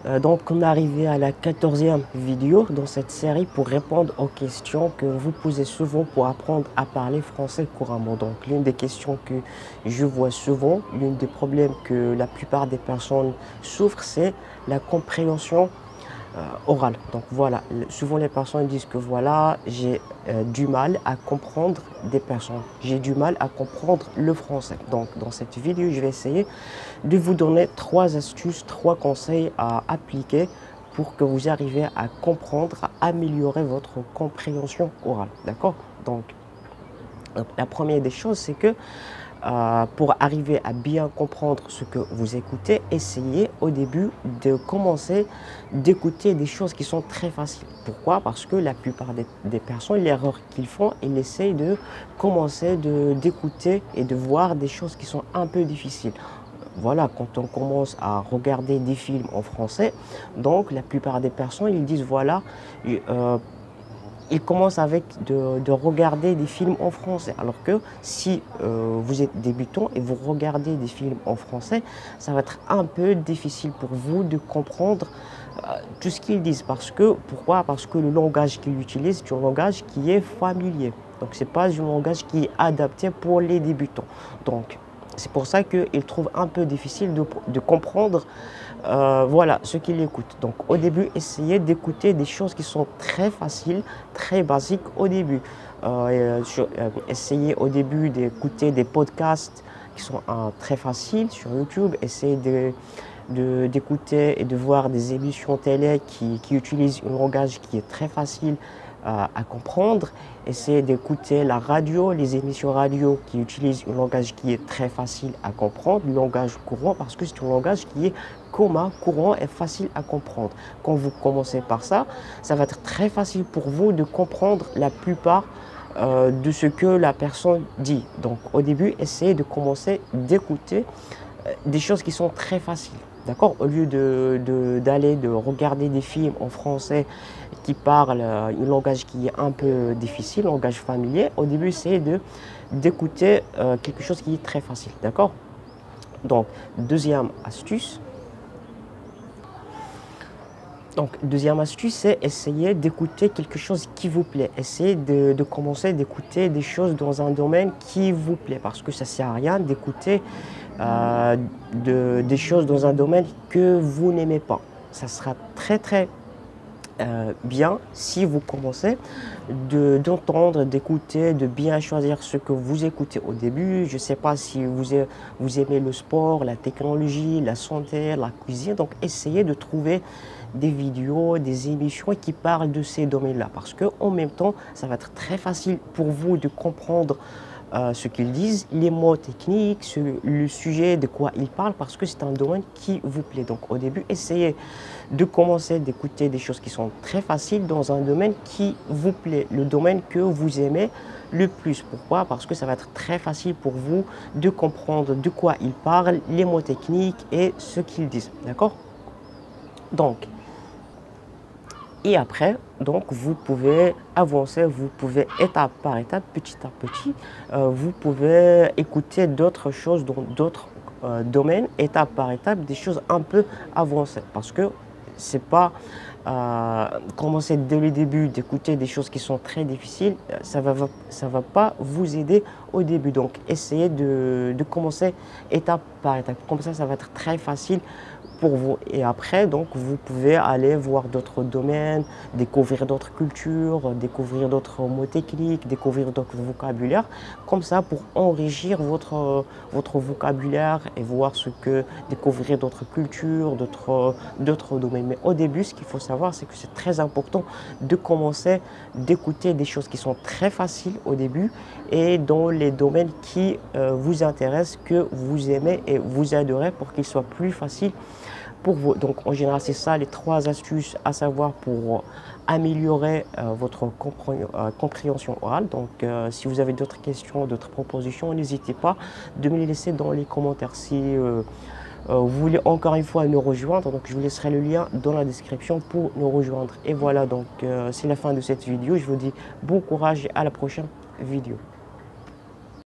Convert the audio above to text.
Donc on est arrivé à la 14e vidéo dans cette série pour répondre aux questions que vous posez souvent pour apprendre à parler français couramment. Donc l'une des questions que je vois souvent, l'un des problèmes que la plupart des personnes souffrent, c'est la compréhension orale. Donc voilà, souvent les personnes disent que voilà, j'ai du mal à comprendre des personnes. J'ai du mal à comprendre le français. Donc dans cette vidéo, je vais essayer de vous donner 3 astuces, 3 conseils à appliquer pour que vous arriviez à comprendre, à améliorer votre compréhension orale. D'accord? Donc la première des choses, c'est que pour arriver à bien comprendre ce que vous écoutez, essayez au début de commencer d'écouter des choses qui sont très faciles. Pourquoi? Parce que la plupart des personnes, l'erreur qu'ils font, ils essayent de commencer d'écouter et de voir des choses qui sont un peu difficiles. Voilà, quand on commence à regarder des films en français, donc la plupart des personnes, ils disent voilà, ils commencent avec de regarder des films en français. Alors que si vous êtes débutant et vous regardez des films en français, ça va être un peu difficile pour vous de comprendre tout ce qu'ils disent. Pourquoi? Parce que le langage qu'ils utilisent, c'est un langage qui est familier. Donc, ce n'est pas un langage qui est adapté pour les débutants. Donc, c'est pour ça qu'ils trouvent un peu difficile de comprendre voilà, ce qu'ils écoutent. Donc au début, essayez d'écouter des choses qui sont très faciles, très basiques au début. Essayez au début d'écouter des podcasts qui sont très faciles sur YouTube. Essayez d'écouter et de voir des émissions télé qui utilisent un langage qui est très facile à comprendre. Essayez d'écouter la radio, les émissions radio qui utilisent un langage qui est très facile à comprendre, le langage courant, parce que c'est un langage qui est commun, courant et facile à comprendre. Quand vous commencez par ça, ça va être très facile pour vous de comprendre la plupart de ce que la personne dit. Donc au début, essayez de commencer d'écouter des choses qui sont très faciles. D'accord? Au lieu de regarder des films en français qui parlent un langage qui est un peu difficile, un langage familier, au début, essayez d'écouter quelque chose qui est très facile. D'accord? Donc, deuxième astuce. C'est essayer d'écouter quelque chose qui vous plaît. Essayez de commencer d'écouter des choses dans un domaine qui vous plaît. Parce que ça ne sert à rien d'écouter des choses dans un domaine que vous n'aimez pas. Ça sera très bien si vous commencez d'entendre, d'écouter, de bien choisir ce que vous écoutez au début. Je ne sais pas si vous aimez le sport, la technologie, la santé, la cuisine. Donc essayez de trouver des vidéos, des émissions qui parlent de ces domaines-là. Parce qu'en même temps, ça va être très facile pour vous de comprendre ce qu'ils disent, les mots techniques, le sujet de quoi ils parlent, parce que c'est un domaine qui vous plaît. Donc au début, essayez de commencer d'écouter des choses qui sont très faciles dans un domaine qui vous plaît, le domaine que vous aimez le plus. Pourquoi? Parce que ça va être très facile pour vous de comprendre de quoi ils parlent, les mots techniques et ce qu'ils disent. D'accord? Donc, et après, donc, vous pouvez avancer, vous pouvez étape par étape, petit à petit, vous pouvez écouter d'autres choses dans d'autres domaines, étape par étape, des choses un peu avancées. Parce que c'est pas commencer dès le début d'écouter des choses qui sont très difficiles, ça va pas vous aider au début. Donc, essayez de commencer étape par étape. Comme ça va être très facile pour vous. Et après, donc, vous pouvez aller voir d'autres domaines, découvrir d'autres cultures, découvrir d'autres mots techniques, découvrir d'autres vocabulaires, comme ça pour enrichir votre vocabulaire et voir découvrir d'autres cultures, d'autres domaines. Mais au début, ce qu'il faut savoir, c'est que c'est très important de commencer d'écouter des choses qui sont très faciles au début et dans les domaines qui vous intéressent, que vous aimez et vous adorez pour qu'ils soient plus faciles pour vous. Donc en général, c'est ça les 3 astuces à savoir pour améliorer votre compréhension orale. Donc si vous avez d'autres questions, d'autres propositions, n'hésitez pas de me les laisser dans les commentaires. Si vous voulez encore une fois nous rejoindre, donc je vous laisserai le lien dans la description pour nous rejoindre. Et voilà, donc c'est la fin de cette vidéo. Je vous dis bon courage et à la prochaine vidéo.